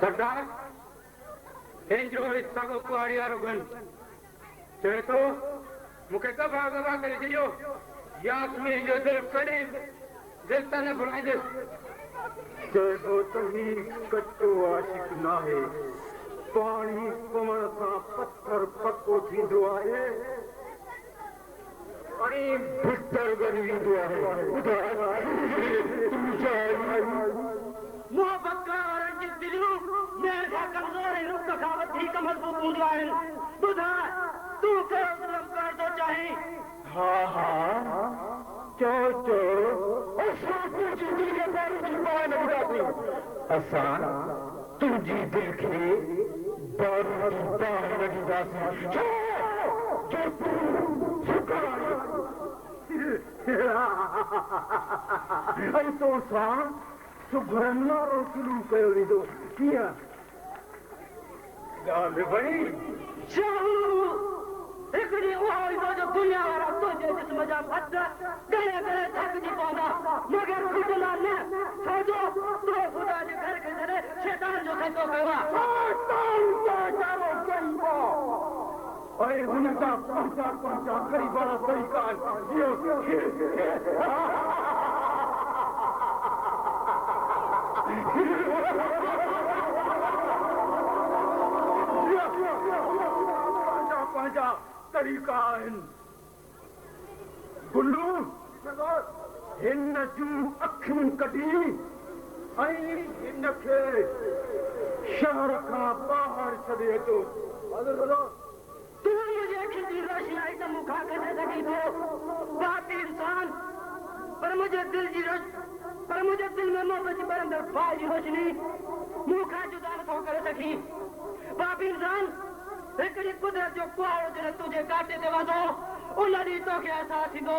सरदार जो साॻो कुआड़ी वारो गन चए थो मूंखे दफ़ा दफ़ा करे चइजो यासमीन जो दिल कॾहिं दिल त न भुलाईंदुसि चए थो त ही कचो आशिक न आहे पाणी पवण सां पत्थर पको थींदो आहे भीतर ॻरी वेंदो आहे मोहबत करण जी दिलियूं मेर खां कमज़ोर ऐं रुख खां वधीक मज़बूत हूंदियूं आहिनि ॿुधा तूं कहिड़ो ज़ुल्म करण थो चाहीं हा हा चओ असां तुंहिंजी दिलि खे माण्हू जी पाए न ॿुधासीं असां तुंहिंजी दिलि खे बारूद जी पाए न ॾींदासीं ऐं तोसां सुघड़नि वारो शुरू कयो वेंदो कीअं ॻाल्हि बणी हिकिड़ी उहो ईंदो जो दुनिया वारा तुंहिंजे जिस्म जा फट गले गले थकिजी पवंदा मगर टुटंदा न छो जो तो ख़ुदा जे घर खे छॾे शैतान जो धंधो कयो आहे हुन जा पंहिंजा ग़रीब वारा तरीक़ा पंहिंजा तरीक़ा आहिनि गुल्लू हिन जूं अखियूं कढी ऐं हिन खे शहर खां ॿाहिरि छॾे अचो तूं मुंहिंजी अखियुनि जी रोशनाई त मूंखां कढे सघीं थो बाक़ी इंसान पर मुंहिंजे दिलि में मोहबत जी बरंदड़ फाइ जी रोशनी मूंखां जुदा नथो करे सघीं बाक़ी इंसान हिकिड़ी कुदरत जो कुआड़ो जॾहिं तुंहिंजे काटे ते वधो उन ॾींहुं तोखे अहसासु थींदो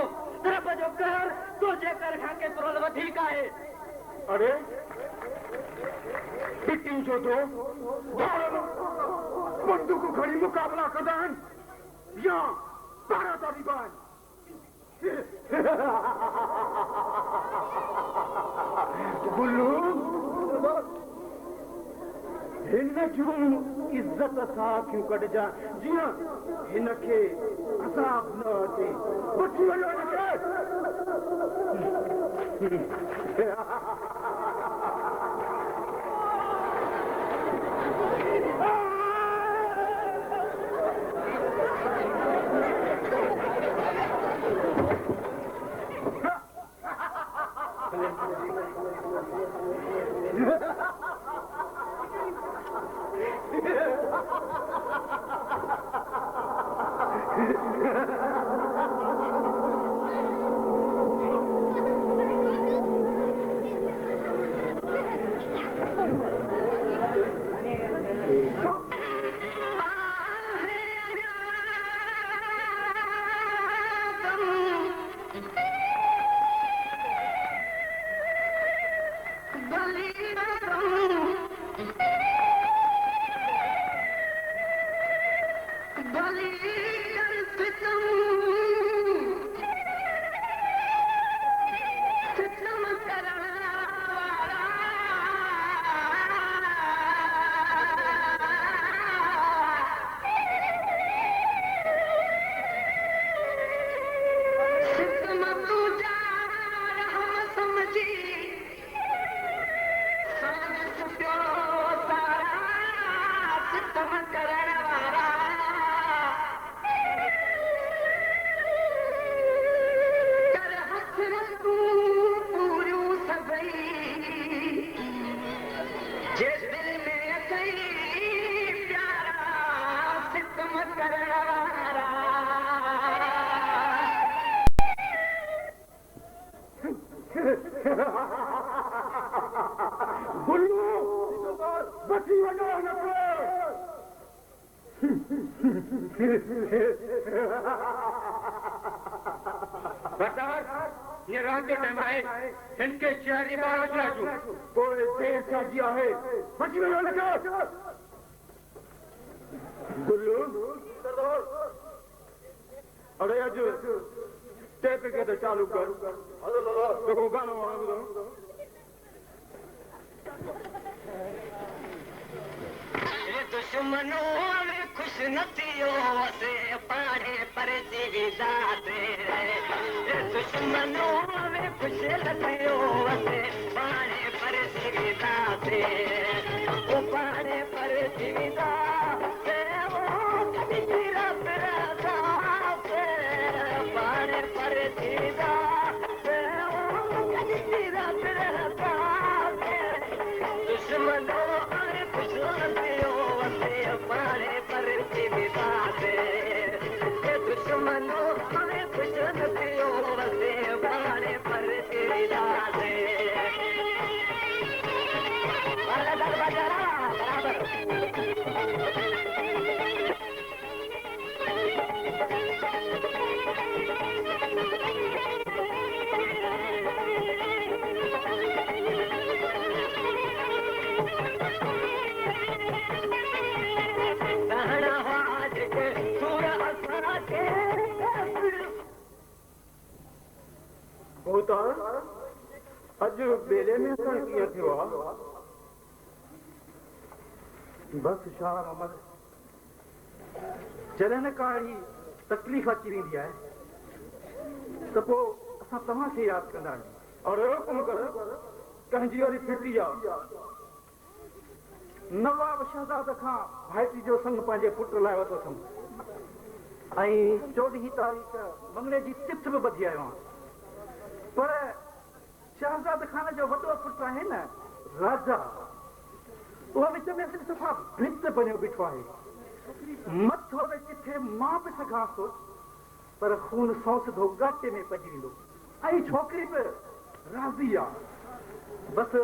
रब जो कहर तुंहिंजे कर खां केतिरो वधीक आहे अरे पिटियूं छो थो बंदूक खणी मुक़ाबला कंदा आहिनि या पारा तारीबा आहिनि गुल्लू हिन जूं इज़त सां अखियूं कढजां जीअं हिन खे अज़ाब न अचे वठी वञो ये रात जो टाइम है इनके शहरी बाहर चला चुका कोई देर से दिया है बची में लगा गुल्लू सरदार अरे आज टेप के तो चालू कर देखो गाना वाला तो दुश्मनों में खुश नथियो से पाड़े पर जीविदा तेरे दुश्मनों में खुश नथियो से पाड़े पर जीविदा तेरे वो पाड़े पर जीविदा से वो कभी रात राजा से पाड़े पर जीविदा से वो कभी रात राजा से दुश्मनों में खुश नथियो पाड़े पर जीविदा दे दुश्मनों में खुश नथियो से पाड़े पर जीविदा दे बराबर अज बेले में कीअं थियो आहे बसि छा मोहम्मद जॾहिं का अहिड़ी तकलीफ़ अची वेंदी आहे त पोइ असां तव्हांखे यादि कंदा आहियूं और अहिड़ो कमु कर कंहिंजी वरी फिटी आहे नवाब शहज़ाद खां भाइटी जो संग पंहिंजे पुट लाइ वरितो अथमि ऐं 14 तारीख़ मंगणे जी तिथ बि ॿधी आयो आहियां पर शहज़ाद खान जो वॾो पुटु आहे न राजा उहो विच में सफ़ा भित बणियो बीठो आहे मथो में किथे मां बि सघां थो पर खून सौंसदो गाटे में पइजी वेंदो ऐं छोकिरी बि राज़ी आहे बसि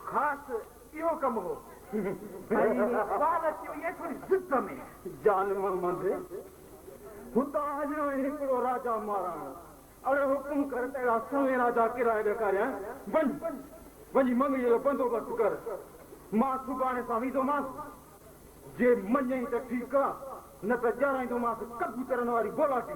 ख़ासि इहो कमु हो ॿार अची वई आहे थोरी ज़िद में जान मोहम्मद हुतां हलियो हिकिड़ो राजा महाराणो अरे हुकुम कर तेरा समय राजा किराए ॾेखारियां वञी मंगीअ जो बंदोबस्तु कर मां सुभाणे सां वेंदोमांसि जे मञई त ठीकु आहे न त ॼाणाईंदोमांसि कबूतरनि वारी गोलाटी